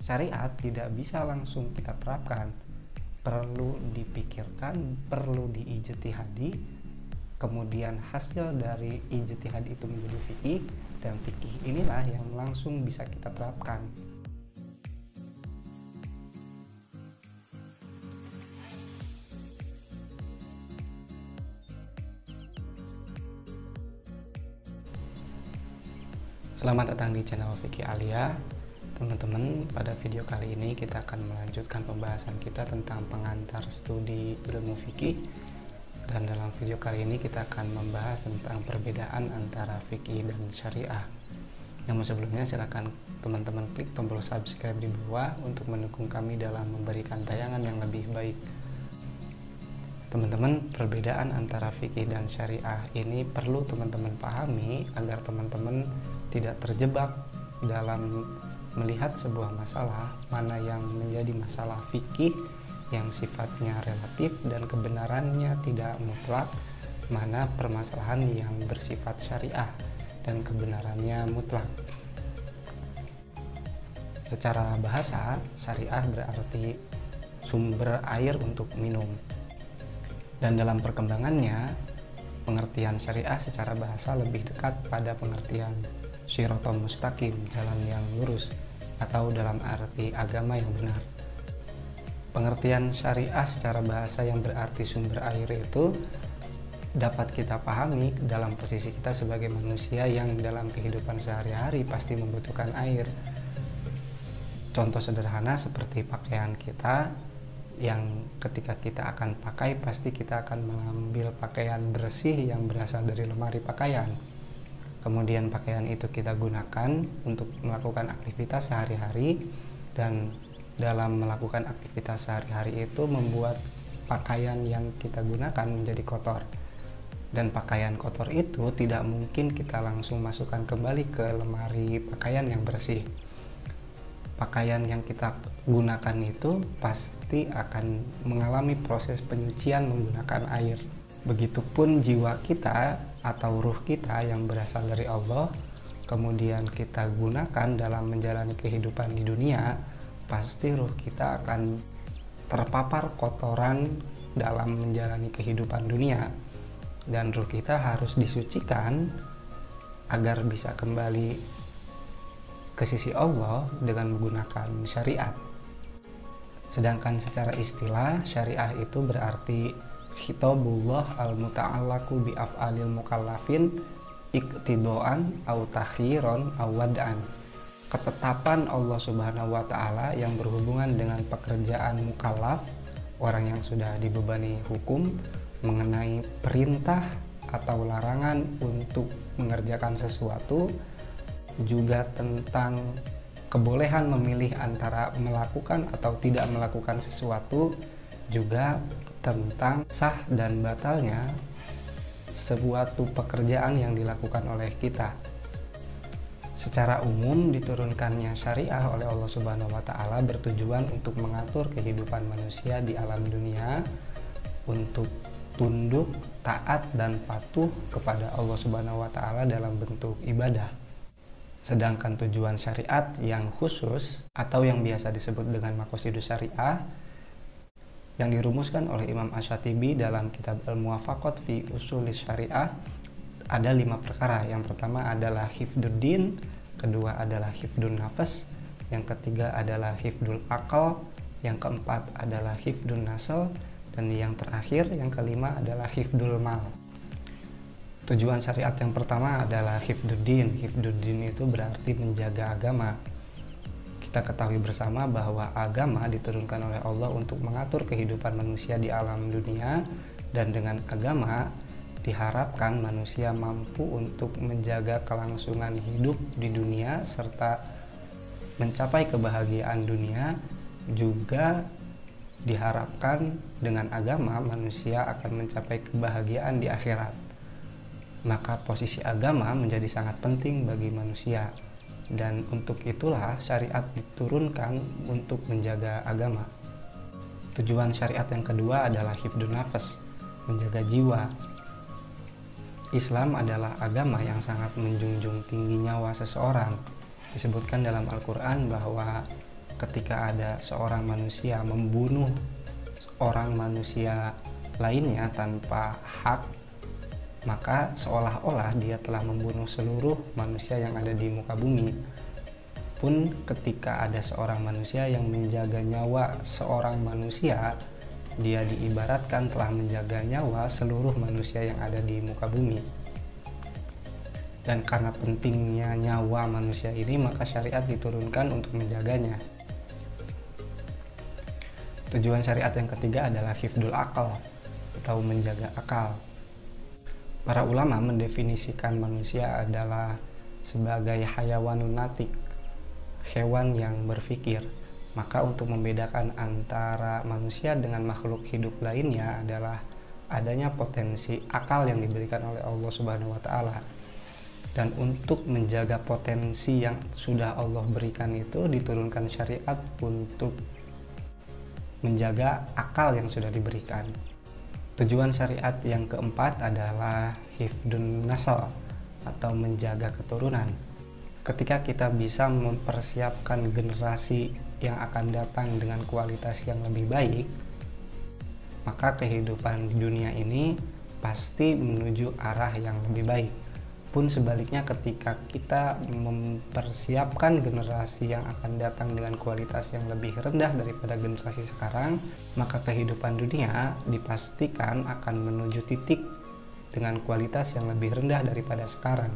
syariat tidak bisa langsung kita terapkan, perlu dipikirkan, perlu diijtihadi, kemudian hasil dari ijtihad itu menjadi fikih, dan fikih inilah yang langsung bisa kita terapkan. Selamat datang di channel Fikih Alia. Teman-teman, pada video kali ini kita akan melanjutkan pembahasan kita tentang pengantar studi ilmu fikih. Dan dalam video kali ini kita akan membahas tentang perbedaan antara fikih dan syariah. Namun sebelumnya silakan teman-teman klik tombol subscribe di bawah untuk mendukung kami dalam memberikan tayangan yang lebih baik. Teman-teman, perbedaan antara fikih dan syariah ini perlu teman-teman pahami agar teman-teman tidak terjebak dalam melihat sebuah masalah, mana yang menjadi masalah fikih yang sifatnya relatif dan kebenarannya tidak mutlak, mana permasalahan yang bersifat syariah dan kebenarannya mutlak. Secara bahasa, syariah berarti sumber air untuk minum. Dan dalam perkembangannya, pengertian syariah secara bahasa lebih dekat pada pengertian syiratal mustaqim, jalan yang lurus, atau dalam arti agama yang benar. Pengertian syariah secara bahasa yang berarti sumber air itu dapat kita pahami dalam posisi kita sebagai manusia yang dalam kehidupan sehari-hari pasti membutuhkan air. Contoh sederhana seperti pakaian kita, yang ketika kita akan pakai pasti kita akan mengambil pakaian bersih yang berasal dari lemari pakaian. Kemudian pakaian itu kita gunakan untuk melakukan aktivitas sehari-hari, dan dalam melakukan aktivitas sehari-hari itu membuat pakaian yang kita gunakan menjadi kotor. Dan pakaian kotor itu tidak mungkin kita langsung masukkan kembali ke lemari pakaian yang bersih. Pakaian yang kita gunakan itu pasti akan mengalami proses penyucian menggunakan air. Begitupun jiwa kita atau ruh kita yang berasal dari Allah, kemudian kita gunakan dalam menjalani kehidupan di dunia, pasti ruh kita akan terpapar kotoran dalam menjalani kehidupan dunia. Dan ruh kita harus disucikan agar bisa kembali ke sisi Allah dengan menggunakan syariat. Sedangkan secara istilah, syariah itu berarti khitabullah al-muta'allaku bi af'alil mukallafin iqtidoan au takhiron au wad'an. Ketetapan Allah Subhanahu wa taala yang berhubungan dengan pekerjaan mukallaf, orang yang sudah dibebani hukum, mengenai perintah atau larangan untuk mengerjakan sesuatu, juga tentang kebolehan memilih antara melakukan atau tidak melakukan sesuatu, juga tentang sah dan batalnya suatu pekerjaan yang dilakukan oleh kita. Secara umum diturunkannya syariah oleh Allah Subhanahu wa taala bertujuan untuk mengatur kehidupan manusia di alam dunia untuk tunduk, taat dan patuh kepada Allah Subhanahu wa taala dalam bentuk ibadah. Sedangkan tujuan syariat yang khusus atau yang biasa disebut dengan maqasidus syariah yang dirumuskan oleh Imam Asy-Syatibi dalam kitab Al-Muwafaqat fi Usulis Syariah ada 5 perkara. Yang pertama adalah hifduddin, kedua adalah hifdun nafas, yang ketiga adalah hifdul akal, yang keempat adalah hifdun nasl, dan yang terakhir, yang kelima adalah hifdul mal. Tujuan syariat yang pertama adalah hifduddin. Hifduddin itu berarti menjaga agama. Kita ketahui bersama bahwa agama diturunkan oleh Allah untuk mengatur kehidupan manusia di alam dunia, dan dengan agama diharapkan manusia mampu untuk menjaga kelangsungan hidup di dunia serta mencapai kebahagiaan dunia. Juga diharapkan dengan agama manusia akan mencapai kebahagiaan di akhirat. Maka posisi agama menjadi sangat penting bagi manusia, dan untuk itulah syariat diturunkan untuk menjaga agama. Tujuan syariat yang kedua adalah hifdun nafas, menjaga jiwa. Islam adalah agama yang sangat menjunjung tinggi nyawa seseorang. Disebutkan dalam Al-Quran bahwa ketika ada seorang manusia membunuh orang manusia lainnya tanpa hak, maka seolah-olah dia telah membunuh seluruh manusia yang ada di muka bumi. Pun ketika ada seorang manusia yang menjaga nyawa seorang manusia, dia diibaratkan telah menjaga nyawa seluruh manusia yang ada di muka bumi. Dan karena pentingnya nyawa manusia ini, maka syariat diturunkan untuk menjaganya. Tujuan syariat yang ketiga adalah hifdul akal atau menjaga akal. Para ulama mendefinisikan manusia adalah sebagai hayawanun natik, hewan yang berpikir. Maka untuk membedakan antara manusia dengan makhluk hidup lainnya adalah adanya potensi akal yang diberikan oleh Allah Subhanahu wa taala. Dan untuk menjaga potensi yang sudah Allah berikan itu, diturunkan syariat untuk menjaga akal yang sudah diberikan. Tujuan syariat yang keempat adalah hifdun nasal atau menjaga keturunan. Ketika kita bisa mempersiapkan generasi yang akan datang dengan kualitas yang lebih baik, maka kehidupan di dunia ini pasti menuju arah yang lebih baik. Pun sebaliknya, ketika kita mempersiapkan generasi yang akan datang dengan kualitas yang lebih rendah daripada generasi sekarang, maka kehidupan dunia dipastikan akan menuju titik dengan kualitas yang lebih rendah daripada sekarang.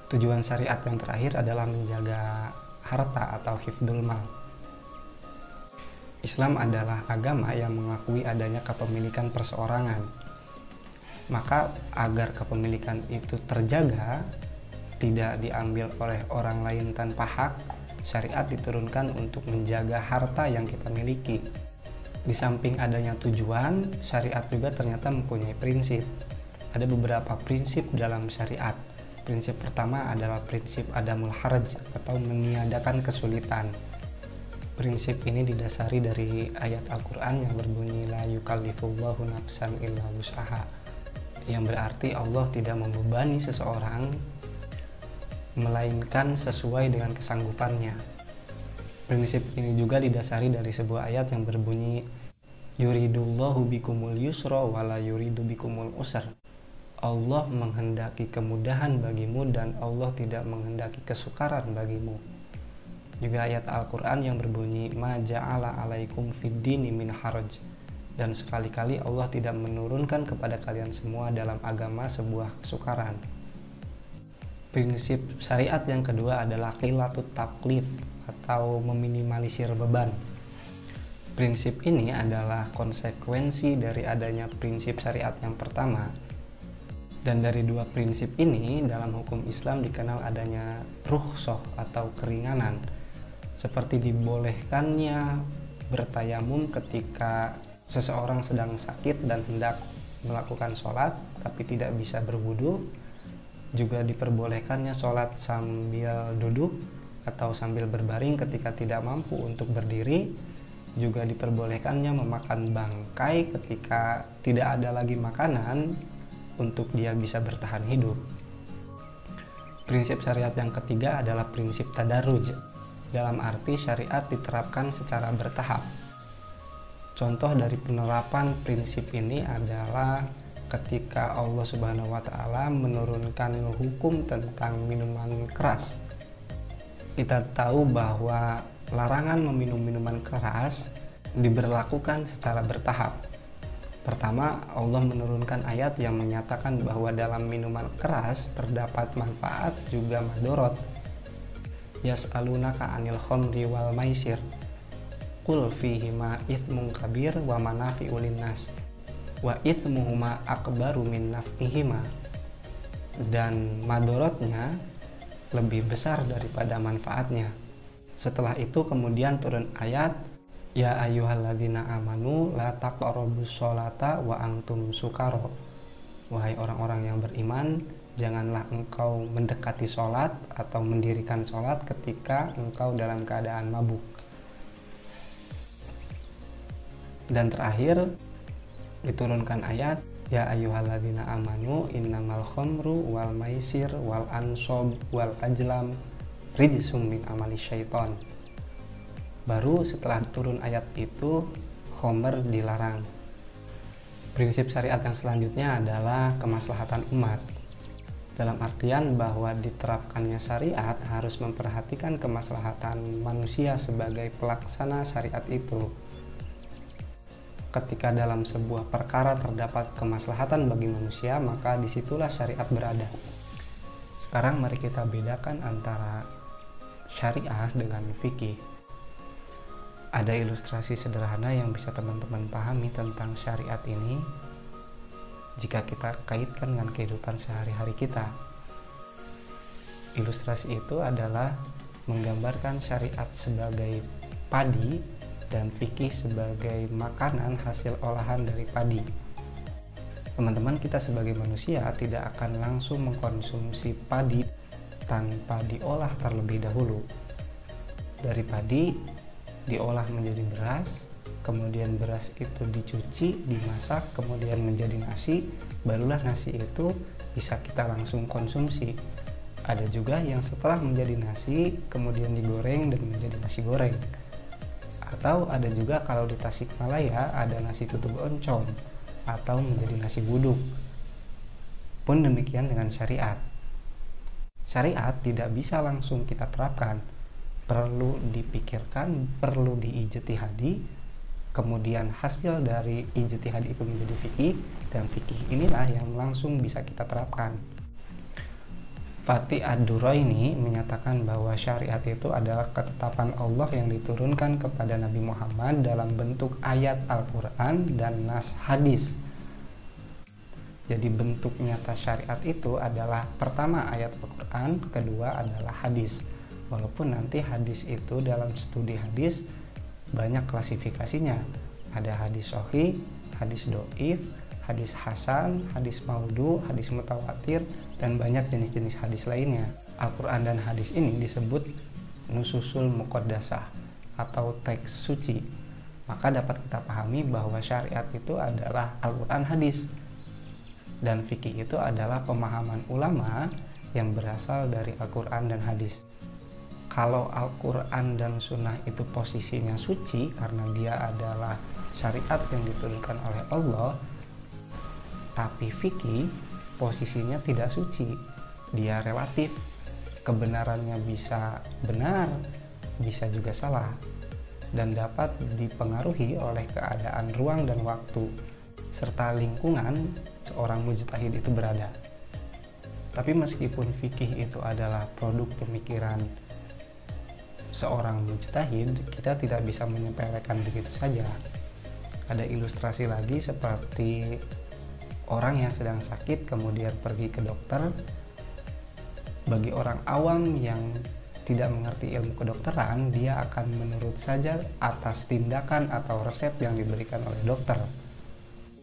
Tujuan syariat yang terakhir adalah menjaga harta atau hifdzul mal. Islam adalah agama yang mengakui adanya kepemilikan perseorangan. Maka agar kepemilikan itu terjaga, tidak diambil oleh orang lain tanpa hak, syariat diturunkan untuk menjaga harta yang kita miliki. Di samping adanya tujuan, syariat juga ternyata mempunyai prinsip. Ada beberapa prinsip dalam syariat. Prinsip pertama adalah prinsip adamul haraj atau meniadakan kesulitan. Prinsip ini didasari dari ayat Al-Quran yang berbunyi la yukallifullahu nafsan illa wus'aha, yang berarti Allah tidak membebani seseorang melainkan sesuai dengan kesanggupannya. Prinsip ini juga didasari dari sebuah ayat yang berbunyi yuridullahu bikumul yusra wala yuridu bikumul usr. Allah menghendaki kemudahan bagimu dan Allah tidak menghendaki kesukaran bagimu. Juga ayat Al-Quran yang berbunyi ma ja'ala alaikum fid dini min haraj, dan sekali-kali Allah tidak menurunkan kepada kalian semua dalam agama sebuah kesukaran. Prinsip syariat yang kedua adalah qilatut taklif atau meminimalisir beban. Prinsip ini adalah konsekuensi dari adanya prinsip syariat yang pertama. Dan dari dua prinsip ini dalam hukum Islam dikenal adanya rukhsah atau keringanan, seperti dibolehkannya bertayamum ketika seseorang sedang sakit dan hendak melakukan sholat tapi tidak bisa berwudu. Juga diperbolehkannya sholat sambil duduk atau sambil berbaring ketika tidak mampu untuk berdiri. Juga diperbolehkannya memakan bangkai ketika tidak ada lagi makanan untuk dia bisa bertahan hidup. Prinsip syariat yang ketiga adalah prinsip tadaruj, dalam arti syariat diterapkan secara bertahap. Contoh dari penerapan prinsip ini adalah ketika Allah Subhanahu wa taala menurunkan hukum tentang minuman keras. Kita tahu bahwa larangan meminum minuman keras diberlakukan secara bertahap. Pertama, Allah menurunkan ayat yang menyatakan bahwa dalam minuman keras terdapat manfaat juga madorot. Yas'alunaka 'anil khamri wal maisir. Qul fihima ithmun kabir wa manafi'u linnas wa ithmuhuma akbaru min naf'ihima. Dan madorotnya lebih besar daripada manfaatnya. Setelah itu kemudian turun ayat ya ayyuhalladzina amanu la taqrabus sholata wa antum sukara. Wahai orang-orang yang beriman, janganlah engkau mendekati sholat atau mendirikan sholat ketika engkau dalam keadaan mabuk. Dan terakhir diturunkan ayat ya ayyuhalladzina amanu innamal khamru wal maisir wal ansab wal azlam rijsum min amali syaiton. Baru setelah turun ayat itu, khomer dilarang. Prinsip syariat yang selanjutnya adalah kemaslahatan umat. Dalam artian bahwa diterapkannya syariat harus memperhatikan kemaslahatan manusia sebagai pelaksana syariat itu. Ketika dalam sebuah perkara terdapat kemaslahatan bagi manusia, maka disitulah syariat berada. Sekarang mari kita bedakan antara syariah dengan fikih. Ada ilustrasi sederhana yang bisa teman-teman pahami tentang syariat ini jika kita kaitkan dengan kehidupan sehari-hari kita. Ilustrasi itu adalah menggambarkan syariat sebagai padi dan fikih sebagai makanan hasil olahan dari padi. Teman-teman, kita sebagai manusia tidak akan langsung mengkonsumsi padi tanpa diolah terlebih dahulu. Dari padi diolah menjadi beras, kemudian beras itu dicuci, dimasak, kemudian menjadi nasi, barulah nasi itu bisa kita langsung konsumsi. Ada juga yang setelah menjadi nasi kemudian digoreng dan menjadi nasi goreng. Atau ada juga kalau di Tasikmalaya ada nasi tutuk oncom atau menjadi nasi buduk. Pun demikian dengan syariat. Syariat tidak bisa langsung kita terapkan, perlu dipikirkan, perlu diijtihadi, kemudian hasil dari ijtihad itu menjadi fikih, dan fikih inilah yang langsung bisa kita terapkan. Fatih Ad-Duraini menyatakan bahwa syariat itu adalah ketetapan Allah yang diturunkan kepada Nabi Muhammad dalam bentuk ayat Al-Quran dan nas hadis. Jadi bentuk nyata syariat itu adalah pertama ayat Al-Quran, kedua adalah hadis. Walaupun nanti hadis itu dalam studi hadis banyak klasifikasinya. Ada hadis sahih, hadis doif, hadis hasan, hadis maudhu, hadis mutawatir, dan banyak jenis-jenis hadis lainnya. Al-Quran dan hadis ini disebut nususul muqaddasah atau teks suci. Maka dapat kita pahami bahwa syariat itu adalah Al-Quran hadis. Dan fikih itu adalah pemahaman ulama yang berasal dari Al-Quran dan hadis. Kalau Al-Quran dan Sunnah itu posisinya suci karena dia adalah syariat yang diturunkan oleh Allah, tapi fikih posisinya tidak suci, dia relatif, kebenarannya bisa benar, bisa juga salah, dan dapat dipengaruhi oleh keadaan ruang dan waktu serta lingkungan seorang mujtahid itu berada. Tapi meskipun fikih itu adalah produk pemikiran seorang mujtahid, kita tidak bisa menyepelekan begitu saja. Ada ilustrasi lagi seperti orang yang sedang sakit kemudian pergi ke dokter. Bagi orang awam yang tidak mengerti ilmu kedokteran, dia akan menurut saja atas tindakan atau resep yang diberikan oleh dokter.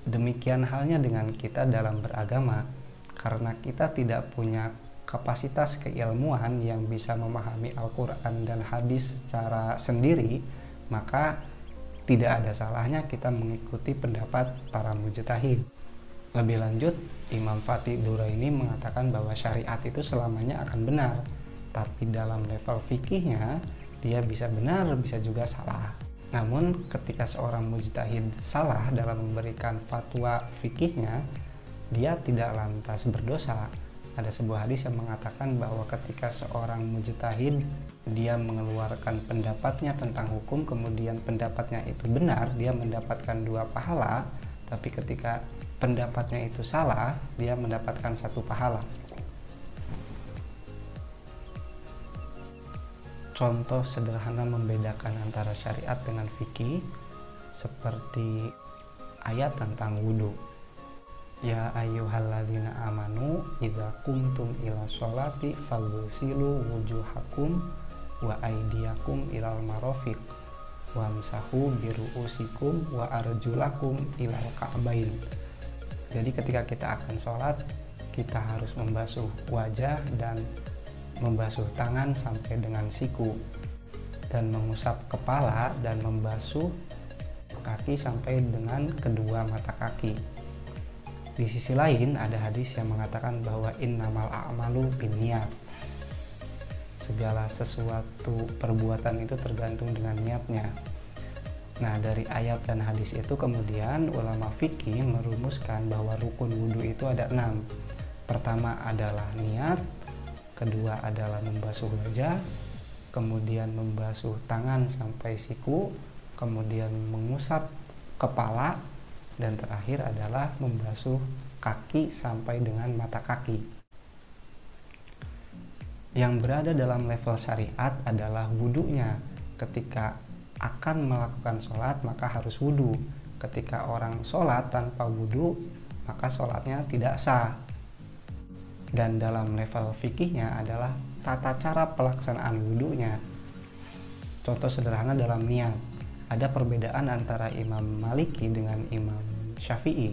Demikian halnya dengan kita dalam beragama, karena kita tidak punya kapasitas keilmuan yang bisa memahami Al-Quran dan hadis secara sendiri, maka tidak ada salahnya kita mengikuti pendapat para mujtahid. Lebih lanjut, Imam Fatih Duraini mengatakan bahwa syariat itu selamanya akan benar, tapi dalam level fikihnya dia bisa benar, bisa juga salah. Namun ketika seorang mujtahid salah dalam memberikan fatwa fikihnya, dia tidak lantas berdosa. Ada sebuah hadis yang mengatakan bahwa ketika seorang mujtahid dia mengeluarkan pendapatnya tentang hukum, kemudian pendapatnya itu benar, dia mendapatkan 2 pahala, tapi ketika pendapatnya itu salah, dia mendapatkan 1 pahala. Contoh sederhana membedakan antara syariat dengan fikih seperti ayat tentang wudhu. Ya ayyuhalladzina amanu idza qumtum ila sholati faghsilu wujuhakum wa aydiyakum ilal marafiq wamsahu biru'usikum wa arjulakum ilal ka'bain. Jadi ketika kita akan sholat, kita harus membasuh wajah dan membasuh tangan sampai dengan siku, dan mengusap kepala dan membasuh kaki sampai dengan kedua mata kaki. Di sisi lain ada hadis yang mengatakan bahwa innamal a'malu binniyat. segala sesuatu perbuatan itu tergantung dengan niatnya. Nah, dari ayat dan hadis itu kemudian ulama fikih merumuskan bahwa rukun wudhu itu ada 6. Pertama adalah niat, kedua adalah membasuh wajah, kemudian membasuh tangan sampai siku, kemudian mengusap kepala, dan terakhir adalah membasuh kaki sampai dengan mata kaki. Yang berada dalam level syariat adalah wudhunya. Ketika akan melakukan sholat maka harus wudhu. Ketika orang sholat tanpa wudhu maka sholatnya tidak sah. Dan dalam level fikihnya adalah tata cara pelaksanaan wudhunya. Contoh sederhana dalam niat, ada perbedaan antara Imam Maliki dengan Imam Syafi'i.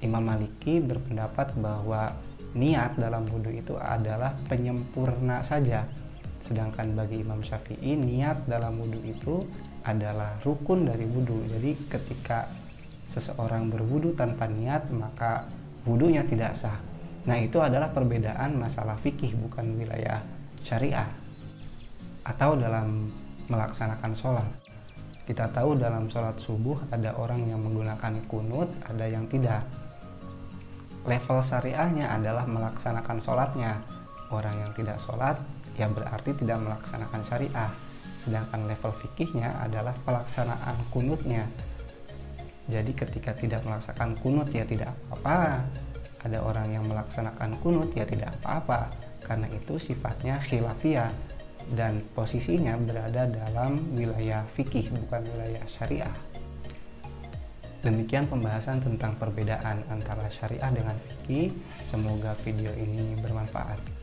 Imam Maliki berpendapat bahwa niat dalam wudhu itu adalah penyempurna saja. Sedangkan bagi Imam Syafi'i, niat dalam wudhu itu adalah rukun dari wudhu. Jadi ketika seseorang berwudhu tanpa niat, maka wudhunya tidak sah. Nah, itu adalah perbedaan masalah fikih, bukan wilayah syariah. Atau dalam melaksanakan sholat. Kita tahu dalam sholat subuh ada orang yang menggunakan kunut, ada yang tidak. Level syariahnya adalah melaksanakan sholatnya. Orang yang tidak sholat ya berarti tidak melaksanakan syariah. Sedangkan level fikihnya adalah pelaksanaan kunutnya. Jadi ketika tidak melaksanakan kunut ya tidak apa-apa. Ada orang yang melaksanakan kunut ya tidak apa-apa. Karena itu sifatnya khilafiyah dan posisinya berada dalam wilayah fikih bukan wilayah syariah. Demikian pembahasan tentang perbedaan antara syariah dengan fikih. Semoga video ini bermanfaat.